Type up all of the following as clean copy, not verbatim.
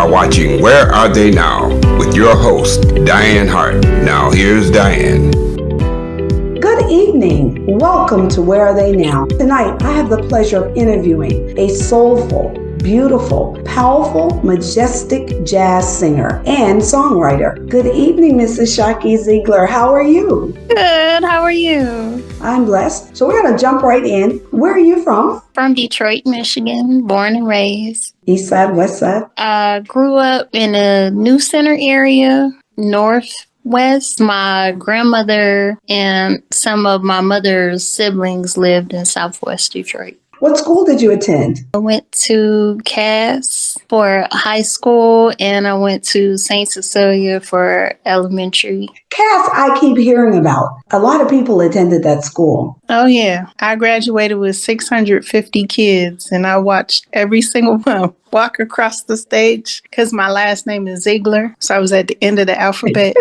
are watching Where Are They Now with your host, Dianne Hart. Now here's Dianne. Good evening. Welcome to Where Are They Now? Tonight, I have the pleasure of interviewing a soulful, beautiful, powerful, majestic jazz singer and songwriter. Good evening, Mrs. Ashaki Ziegler. How are you? Good. How are you? I'm blessed. So we're going to jump right in. Where are you from? From Detroit, Michigan, born and raised. East side, west side? Grew up in a New Center area, northwest. My grandmother and some of my mother's siblings lived in southwest Detroit. What school did you attend? I went to Cass for high school, and I went to St. Cecilia for elementary. Cass, I keep hearing about. A lot of people attended that school. Oh, yeah. I graduated with 650 kids, and I watched every single one walk across the stage because my last name is Ziegler, so I was at the end of the alphabet.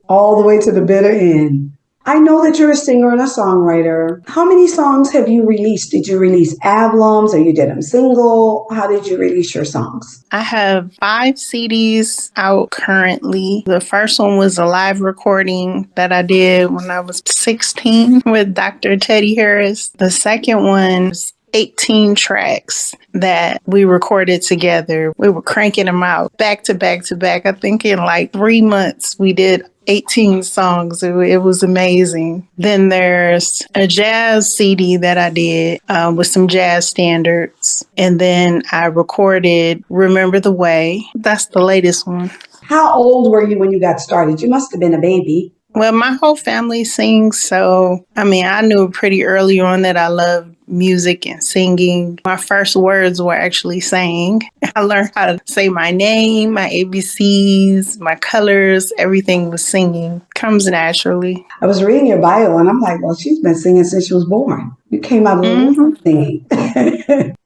All the way to the bitter end. I know that you're a singer and a songwriter. How many songs have you released? Did you release albums or you did them single? How did you release your songs? I have 5 CDs out currently. The first one was a live recording that I did when I was 16 with Dr. Teddy Harris. The second one was 18 tracks that we recorded together. We were cranking them out back to back to back. I think in like 3 months we did 18 songs. It was amazing. Then there's a jazz CD that I did with some jazz standards. And then I recorded Remember the Way. That's the latest one. How old were you when you got started? You must have been a baby. Well, my whole family sings, so I knew pretty early on that I loved music and singing. My first words were actually sang. I learned how to say my name, my ABCs, my colors, everything was singing. Comes naturally. I was reading your bio and I'm like, well, she's been singing since she was born. You came out of the womb singing.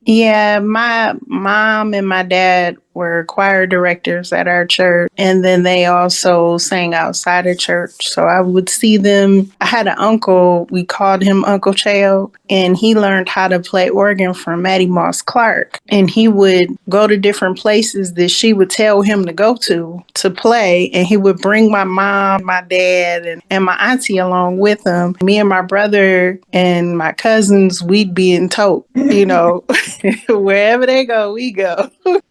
Yeah, my mom and my dad were choir directors at our church, and then they also sang outside of church. So I would see them. I had an uncle, we called him Uncle Cheo, and he learned how to play organ from Mattie Moss Clark. And he would go to different places that she would tell him to go to play, and he would bring my mom, my dad, and my auntie along with him. Me and my brother and my cousins, we'd be in tote, wherever they go, we go.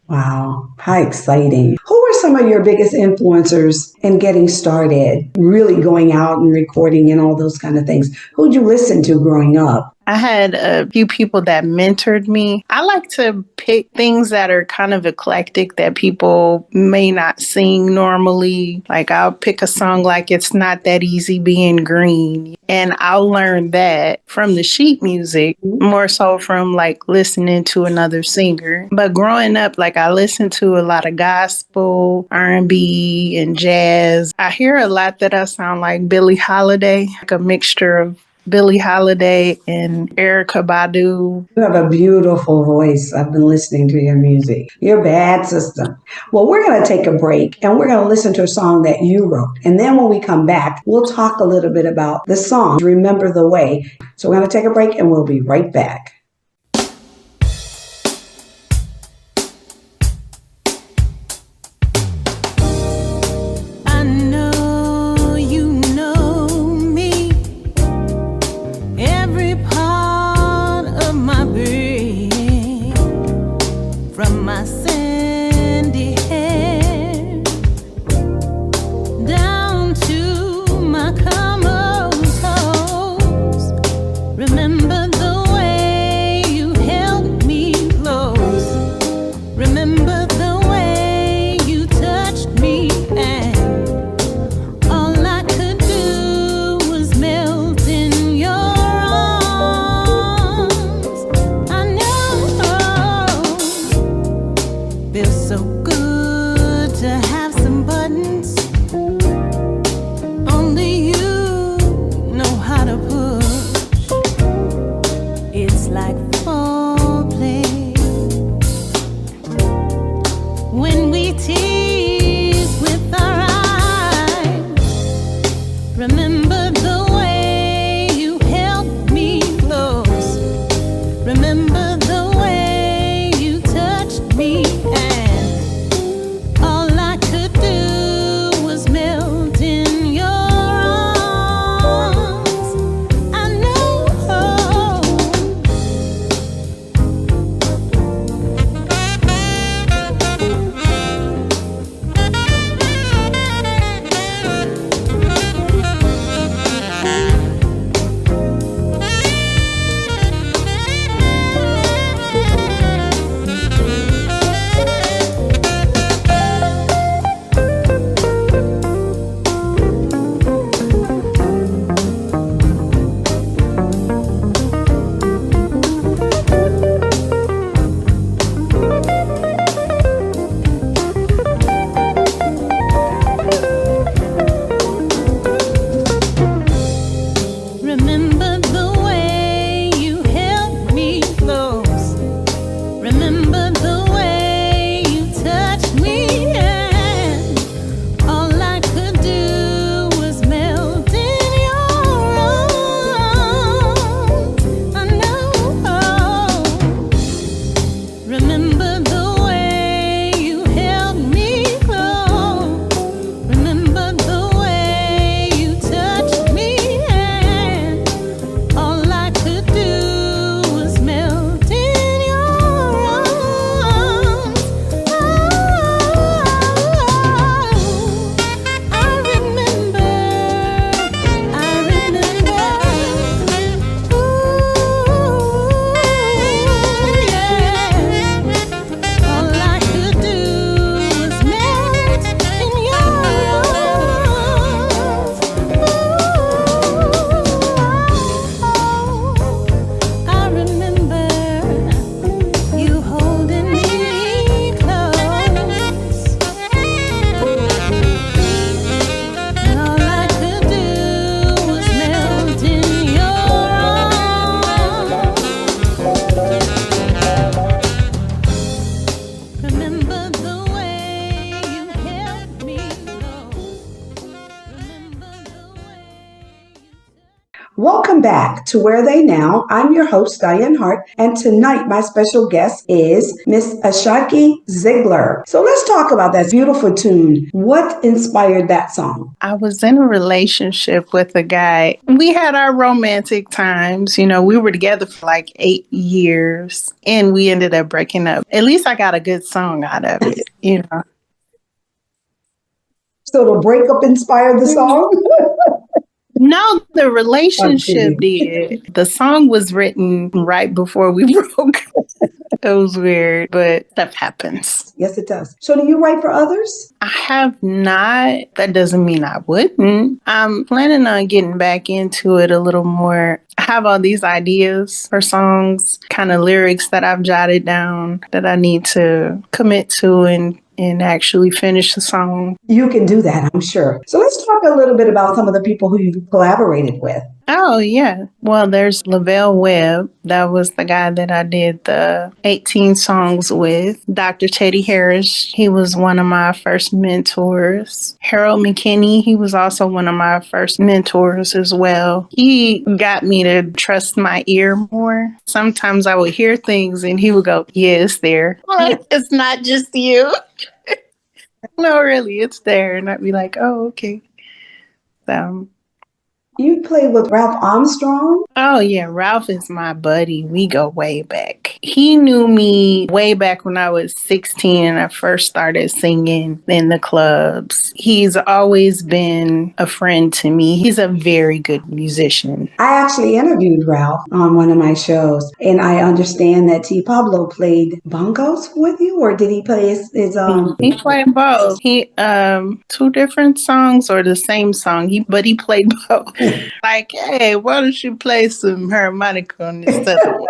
Wow, how exciting. Who were some of your biggest influencers in getting started, really going out and recording and all those kind of things? Who'd you listen to growing up? I had a few people that mentored me. I like to pick things that are kind of eclectic that people may not sing normally. Like I'll pick a song like It's Not That Easy Being Green. And I'll learn that from the sheet music, more so from like listening to another singer. But growing up, like I listened to a lot of gospel, R&B, and jazz. I hear a lot that I sound like Billie Holiday, like a mixture of Billie Holiday and Erykah Badu. You have a beautiful voice. I've been listening to your music. You're bad, sister. Well, we're going to take a break and we're going to listen to a song that you wrote. And then when we come back, we'll talk a little bit about the song, Remember the Way. So we're going to take a break and we'll be right back. Remember the way you held me close. Remember the way you touched me, and all I could do was melt in your arms. I know feels so good to have some buttons. Only you know how to push. It's like foreplay when we tease with our eyes. Remember the way you held me close. Remember the way you touched me, and Remember the way you held me close. Remember the way you touched me, and all I could do was melt in your arms. I remember. All I could do was melt in your arms. I remember you holding me close. And all I could do was melt in your arms. Remember the way you held me close. Remember the way Welcome back to Where Are They Now? I'm your host, Dianne Hart, and tonight my special guest is Miss Ashaki Ziegler. So let's talk about that beautiful tune. What inspired that song? I was in a relationship with a guy. We had our romantic times. You know, we were together for like 8 years and we ended up breaking up. At least I got a good song out of it, you know. So the breakup inspired the song? No, the relationship did. The song was written right before we broke. It was weird, but stuff happens. Yes, it does. So do you write for others? I have not. That doesn't mean I wouldn't. I'm planning on getting back into it a little more. I have all these ideas for songs, kind of lyrics that I've jotted down that I need to commit to and actually finish the song. You can do that, I'm sure. So let's talk a little bit about some of the people who you've collaborated with. Oh, yeah. Well, there's Lavelle Webb. That was the guy that I did the 18 songs with. Dr. Teddy Harris, he was one of my first mentors. Harold McKinney, he was also one of my first mentors as well. He got me to trust my ear more. Sometimes I would hear things and he would go, yeah, it's there. It's not just you. No, really, it's there. And I'd be like, oh, okay. So... You played with Ralph Armstrong? Oh, yeah. Ralph is my buddy. We go way back. He knew me way back when I was 16 and I first started singing in the clubs. He's always been a friend to me. He's a very good musician. I actually interviewed Ralph on one of my shows, and I understand that T. Pablo played bongos with you, or did he play his He played both. He two different songs or the same song. But he played both. Like, hey, why don't you play some harmonica on this other one?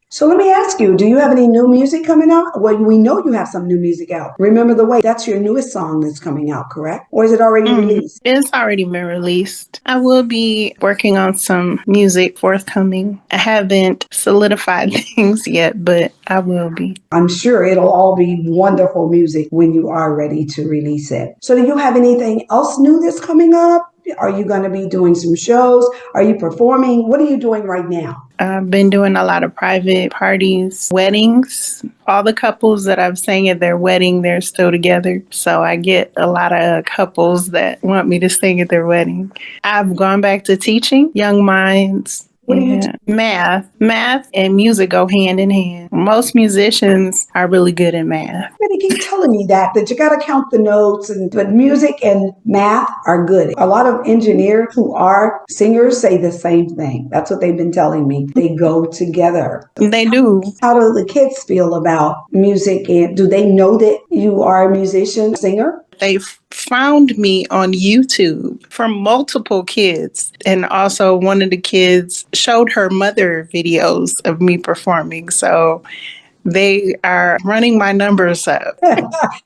So let me ask you, do you have any new music coming out? Well, we know you have some new music out. Remember the Way, that's your newest song that's coming out, correct? Or is it already released? It's already been released. I will be working on some music forthcoming. I haven't solidified things yet, but I will be. I'm sure it'll all be wonderful music when you are ready to release it. So do you have anything else new that's coming up? Are you going to be doing some shows? Are you performing? What are you doing right now? I've been doing a lot of private parties, weddings. All the couples that I've sang at their wedding, they're still together. So I get a lot of couples that want me to sing at their wedding. I've gone back to teaching young minds. What do you do? Math and music go hand in hand. Most musicians are really good at math. They keep telling me that you got to count the notes, but music and math are good. A lot of engineers who are singers say the same thing. That's what they've been telling me. They go together. They do. How do the kids feel about music? And do they know that you are a musician, singer? They found me on YouTube from multiple kids. And also one of the kids showed her mother videos of me performing. So they are running my numbers up.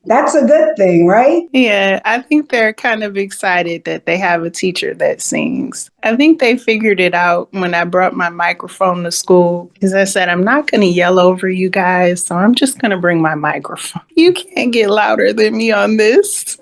That's a good thing, right? Yeah, I think they're kind of excited that they have a teacher that sings. I think they figured it out when I brought my microphone to school because I said, I'm not going to yell over you guys, so I'm just going to bring my microphone. You can't get louder than me on this.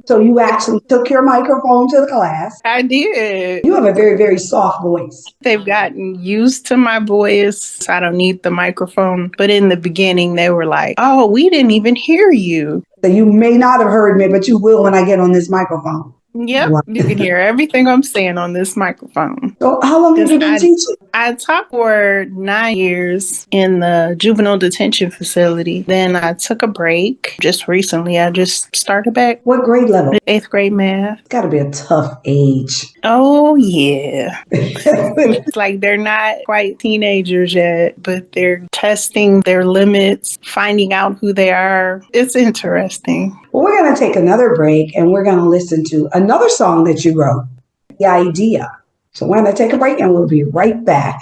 So you actually took your microphone to the class. I did. You have a very, very soft voice. They've gotten used to my voice. I don't need the microphone. But in the beginning, they were like, oh, we didn't even hear you. So you may not have heard me, but you will when I get on this microphone. Yep, Wow. you can hear everything I'm saying on this microphone. So how long have you been teaching? I taught for 9 years in the juvenile detention facility. Then I took a break just recently. I just started back. What grade level? 8th grade math. It's got to be a tough age. Oh, yeah. It's like they're not quite teenagers yet, but they're testing their limits, finding out who they are. It's interesting. Well, we're going to take another break and we're going to listen to another song that you wrote, The Idea. So we're going to take a break and we'll be right back.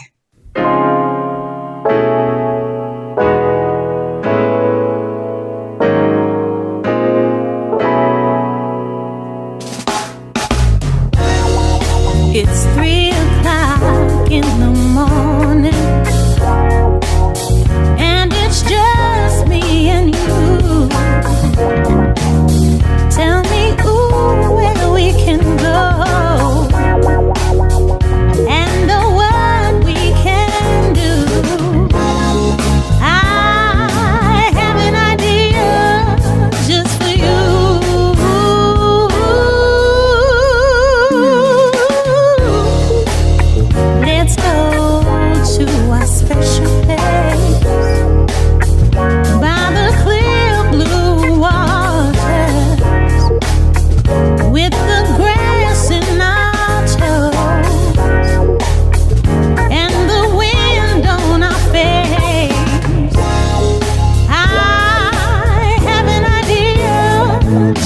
It's 3 o'clock in the morning, and it's just me and you. Tell me, ooh, where we can go, and what we can do. I have an idea just for you. Let's go to a special place by the clear blue waters, with the grass in our toes and the wind on our face. I have an idea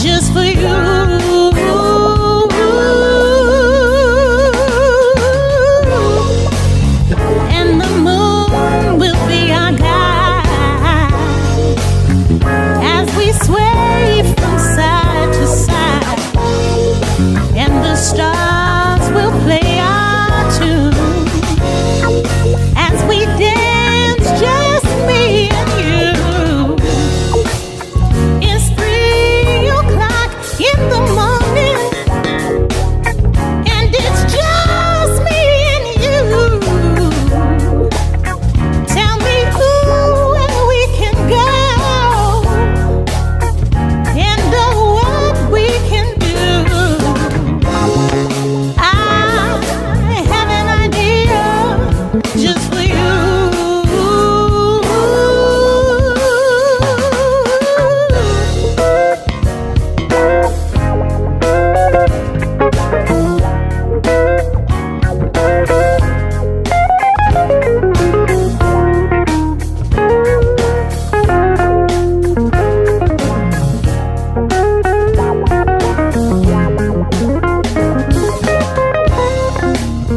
just for you. And the moon will be our guide as we sway from side to side, and the stars will play our tune as we dance, just me and you. It's 3 o'clock in the morning, and it's just me and you. Tell me, ooh, where we can go, and what we can do. I have an idea just for you.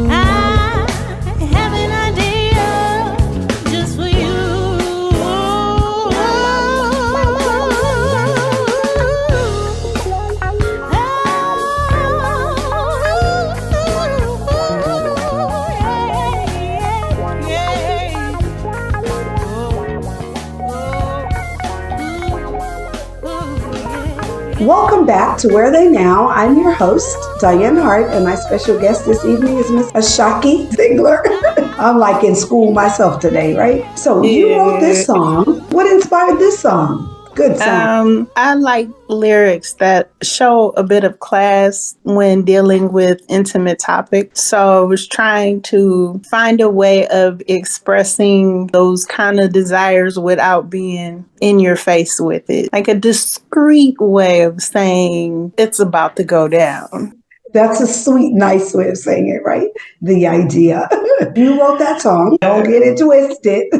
I have an idea just for you. Welcome back to Where Are They Now? I'm your host, Dianne Hart, and my special guest this evening is Miss Ashaki Ziegler. I'm like in school myself today, right? So you wrote this song. What inspired this song? Good song. I like lyrics that show a bit of class when dealing with intimate topics. So I was trying to find a way of expressing those kind of desires without being in your face with it. Like a discreet way of saying it's about to go down. That's a sweet, nice way of saying it, right? The idea. You wrote that song. Don't get it twisted.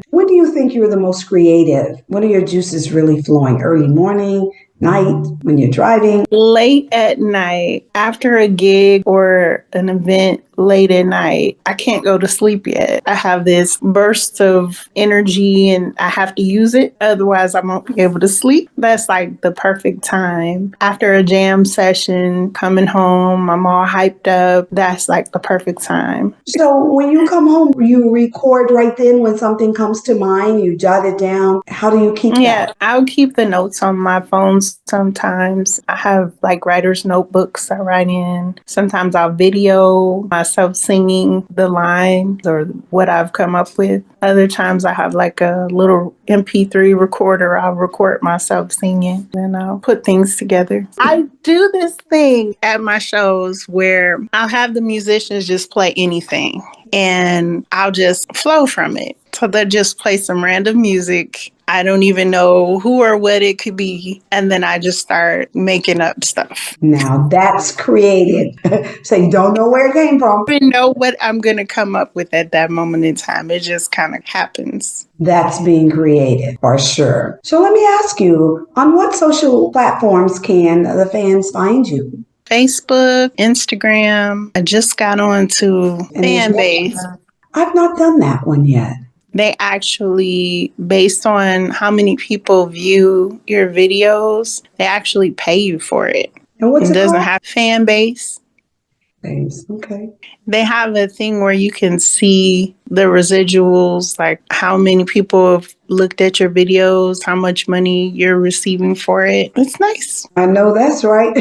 When do you think you're the most creative? When are your juices really flowing? Early morning, night, when you're driving? Late at night, after a gig or an event late at night, I can't go to sleep yet. I have this burst of energy and I have to use it. Otherwise, I won't be able to sleep. That's like the perfect time. After a jam session, coming home, I'm all hyped up. That's like the perfect time. So when you come home, you record right then when something comes to mind, you jot it down. How do you keep Yeah, that? I'll keep the notes on my phone sometimes. I have like writer's notebooks I write in. Sometimes I'll video myself singing the lines or what I've come up with. Other times I have like a little MP3 recorder. I'll record myself singing and I'll put things together. I do this thing at my shows where I'll have the musicians just play anything and I'll just flow from it. So they'll just play some random music. I don't even know who or what it could be. And then I just start making up stuff. Now that's creative. So you don't know where it came from. I don't even know what I'm going to come up with at that moment in time. It just kind of happens. That's being creative for sure. So let me ask you, on what social platforms can the fans find you? Facebook, Instagram. I just got on to Fanbase. I've not done that one yet. They actually, based on how many people view your videos, they actually pay you for it. And what's It it doesn't called? have fan base. Okay. They have a thing where you can see the residuals, like how many people have looked at your videos, how much money you're receiving for it. It's nice. I know that's right.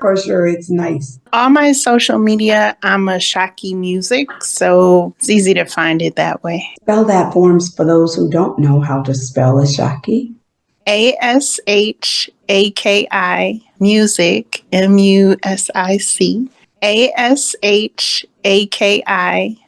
For sure, it's nice. On my social media, I'm Ashaki Music, so it's easy to find it that way. Spell that for us for those who don't know how to spell Ashaki. Ashaki Music, Music. Ashaki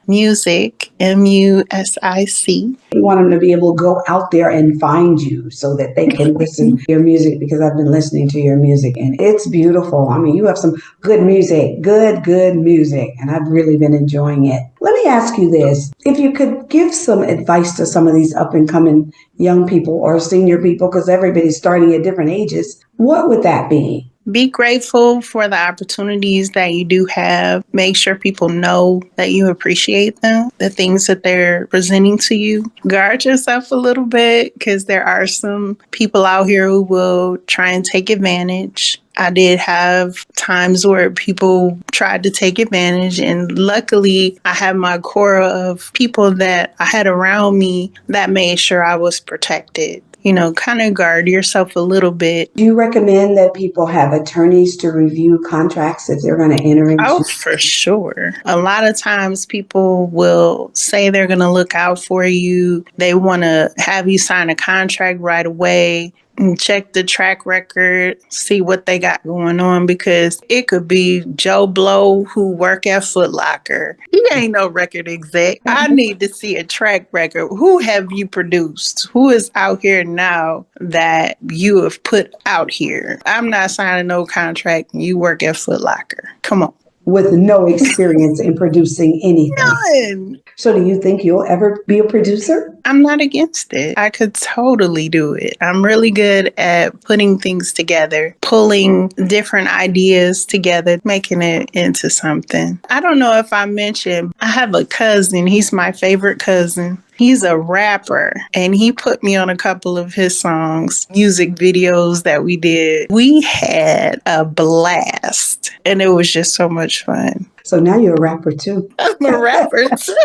Music, Music. We want them to be able to go out there and find you so that they can listen to your music, because I've been listening to your music and it's beautiful. I mean, you have some good music, good music, and I've really been enjoying it. Let me ask you this. If you could give some advice to some of these up and coming young people or senior people, because everybody's starting at different ages, what would that be? Be grateful for the opportunities that you do have. Make sure people know that you appreciate them, the things that they're presenting to you. Guard yourself a little bit because there are some people out here who will try and take advantage. I did have times where people tried to take advantage, and luckily I had my core of people that I had around me that made sure I was protected. You know, kind of guard yourself a little bit. Do you recommend that people have attorneys to review contracts if they're going to enter into? Oh, for sure. A lot of times people will say they're going to look out for you. They want to have you sign a contract right away. And check the track record, see what they got going on, because it could be Joe Blow who work at Foot Locker. He ain't no record exec. I need to see a track record. Who have you produced? Who is out here now that you have put out here? I'm not signing no contract and you work at Foot Locker. Come on. With no experience in producing anything. None. So do you think you'll ever be a producer? I'm not against it. I could totally do it. I'm really good at putting things together, pulling different ideas together, making it into something. I don't know if I mentioned, I have a cousin. He's my favorite cousin. He's a rapper, and he put me on a couple of his songs, music videos that we did. We had a blast, and it was just so much fun. So now you're a rapper too. I'm a rapper too.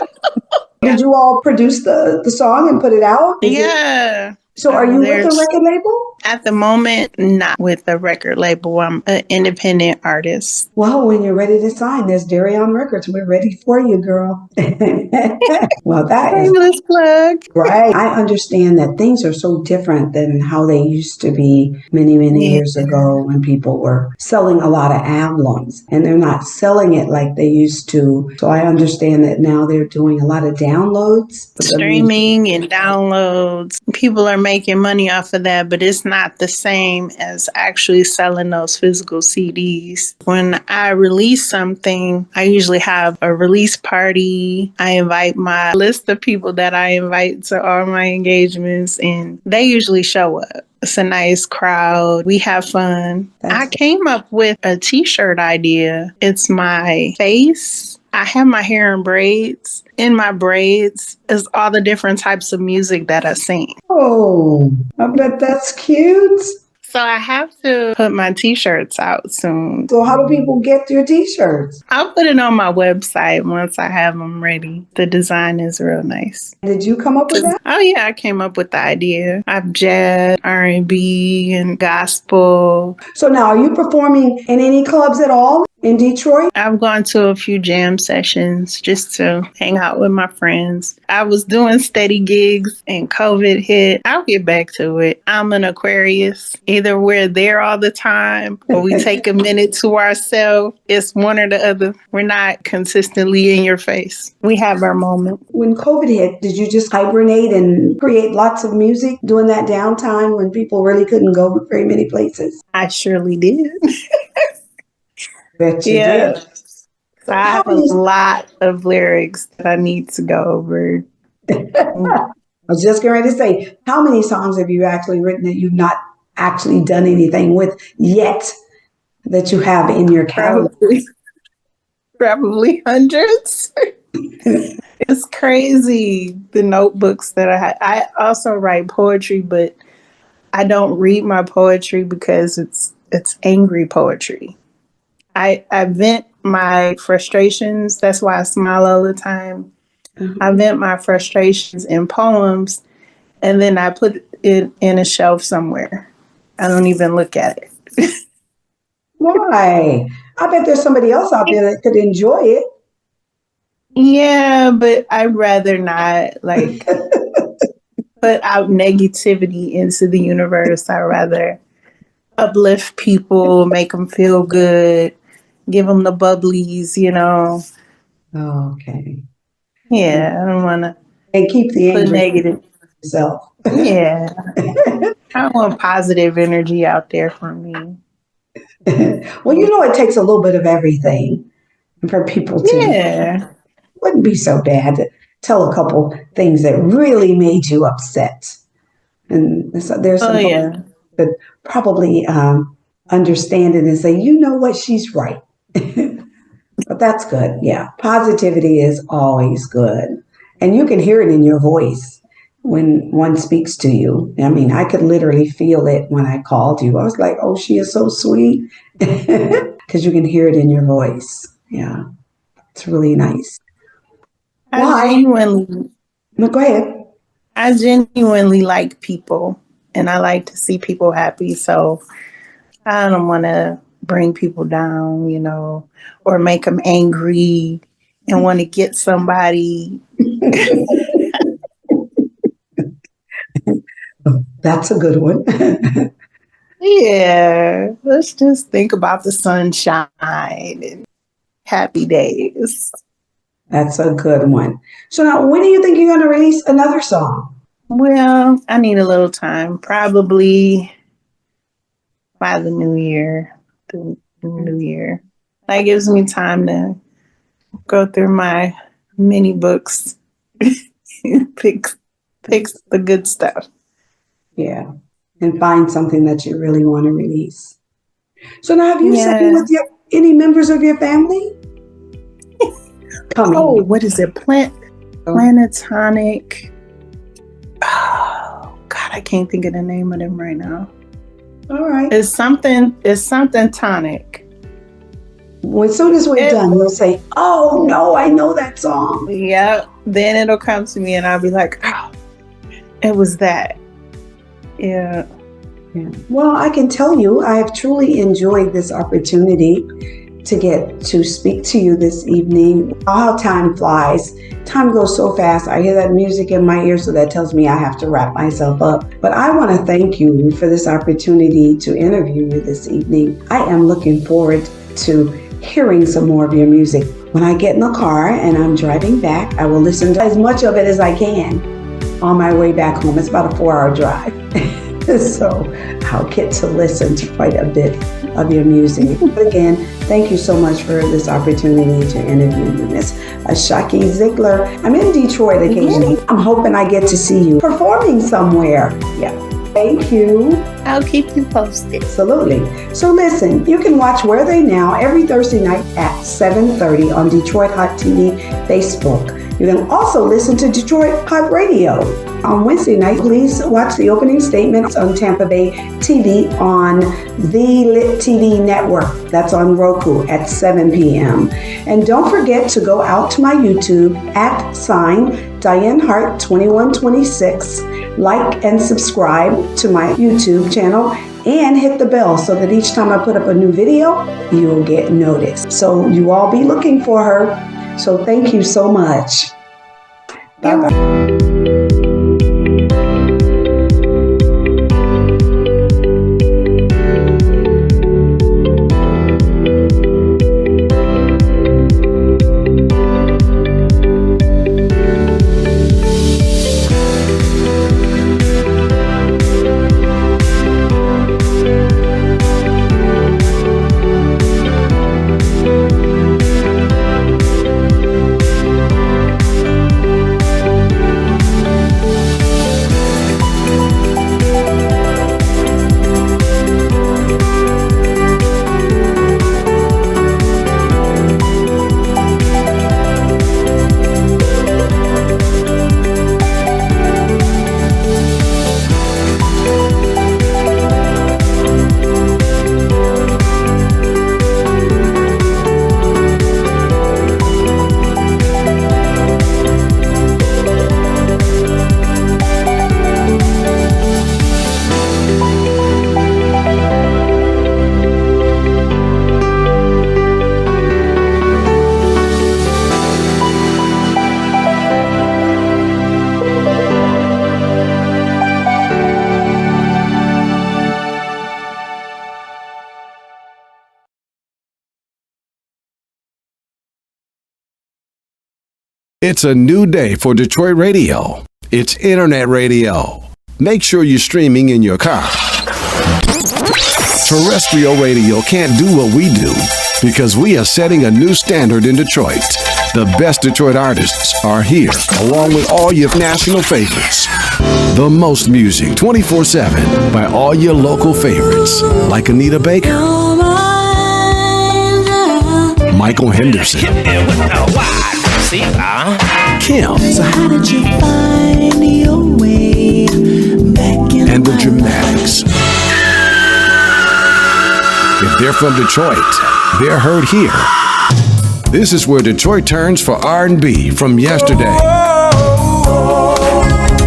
Did you all produce the song and put it out? Yeah. So are you with a record label? At the moment, not with a record label. I'm an independent artist. Well, when you're ready to sign, there's Darion Records. We're ready for you, girl. Well, that is Shameless plug. right. I understand that things are so different than how they used to be many years ago when people were selling a lot of albums, and they're not selling it like they used to. So I understand that now they're doing a lot of downloads. Streaming and downloads. People are making money off of that, but it's not the same as actually selling those physical CDs. When I release something, I usually have a release party. I invite my list of people that I invite to all my engagements, and they usually show up. It's a nice crowd. We have fun. I came up with a t-shirt idea. It's my face. I have my hair in braids. In my braids is all the different types of music that I sing. Oh, I bet that's cute. So I have to put my t-shirts out soon. So how do people get your t-shirts? I'll put it on my website once I have them ready. The design is real nice. Did you come up with that? Oh yeah, I came up with the idea. I've jazz, R&B, and gospel. So now, are you performing in any clubs at all in Detroit? I've gone to a few jam sessions just to hang out with my friends. I was doing steady gigs and COVID hit. I'll get back to it. I'm an Aquarius. Either we're there all the time or we take a minute to ourselves. It's one or the other. We're not consistently in your face. We have our moment. When COVID hit, did you just hibernate and create lots of music during that downtime when people really couldn't go very many places? I surely did. Bet you did. So I have a lot of lyrics that I need to go over. I was just getting ready to say, how many songs have you actually written that you've not actually done anything with yet that you have in your calendar? Probably hundreds. It's crazy, the notebooks that I had. I also write poetry, but I don't read my poetry because it's angry poetry. I vent my frustrations. That's why I smile all the time. Mm-hmm. I vent my frustrations in poems, and then I put it in a shelf somewhere. I don't even look at it. Why? I bet there's somebody else out there that could enjoy it. Yeah, but I'd rather not put out negativity into the universe. I'd rather uplift people, make them feel good, give them the bubblies, Oh, okay. Yeah, I don't want to. And keep the put negative yourself. Yeah. I want positive energy out there for me. Well, it takes a little bit of everything for people to. Yeah. Wouldn't be so bad to tell a couple things that really made you upset. And so there's some folks that probably understand it and say, you know what, she's right. But that's good. Yeah. Positivity is always good. And you can hear it in your voice when one speaks to you. I mean, I could literally feel it when I called you. I was like, oh, she is so sweet. Because you can hear it in your voice. Yeah. It's really nice. No, go ahead. I genuinely like people and I like to see people happy. So I don't want to bring people down, or make them angry and want to get somebody. That's a good one. Yeah. Let's just think about the sunshine and happy days. That's a good one. So now, when do you think you're going to release another song? Well, I need a little time. Probably by the new year. The new year. That gives me time to go through my mini books, pick the good stuff. Yeah. And find something that you really want to release. So now, have you sang with any members of your family? Oh, what is it? Planetonic. Oh God, I can't think of the name of them right now. All right. It's something tonic. As soon as we're done, you'll say, oh no, I know that song. Yeah. Then it'll come to me and I'll be like, oh, it was that. Yeah. Well, I can tell you, I have truly enjoyed this opportunity to get to speak to you this evening. How time flies. Time goes so fast. I hear that music in my ear, so that tells me I have to wrap myself up. But I want to thank you for this opportunity to interview you this evening. I am looking forward to hearing some more of your music. When I get in the car and I'm driving back, I will listen to as much of it as I can on my way back home. It's about a 4-hour drive. So I'll get to listen to quite a bit of your music. But again, thank you so much for this opportunity to interview you, Miss Ashaki Ziegler. I'm in Detroit occasionally. I'm hoping I get to see you performing somewhere. Yeah. Thank you. I'll keep you posted. Absolutely. So listen, you can watch Where Are They Now every Thursday night at 7:30 on Detroit Hot TV Facebook. You can also listen to Detroit Hot Radio. On Wednesday night, please watch the opening statements on Tampa Bay TV on the Lit TV Network. That's on Roku at 7 p.m. And don't forget to go out to my YouTube at Dianne Hart 2126. Like and subscribe to my YouTube channel and hit the bell so that each time I put up a new video, you'll get noticed. So you all be looking for her. So thank you so much. Bye-bye. It's a new day for Detroit radio. It's internet radio. Make sure you're streaming in your car. Terrestrial radio can't do what we do because we are setting a new standard in Detroit. The best Detroit artists are here, along with all your national favorites. The most music 24/7 by all your local favorites, like Anita Baker, Michael Henderson, Kim, So how did you find your way back in and the Dramatics. If they're from Detroit, they're heard here. This is where Detroit turns for R&B from yesterday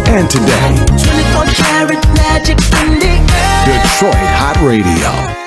and today. 24 karat magic in the air. Detroit Hot Radio.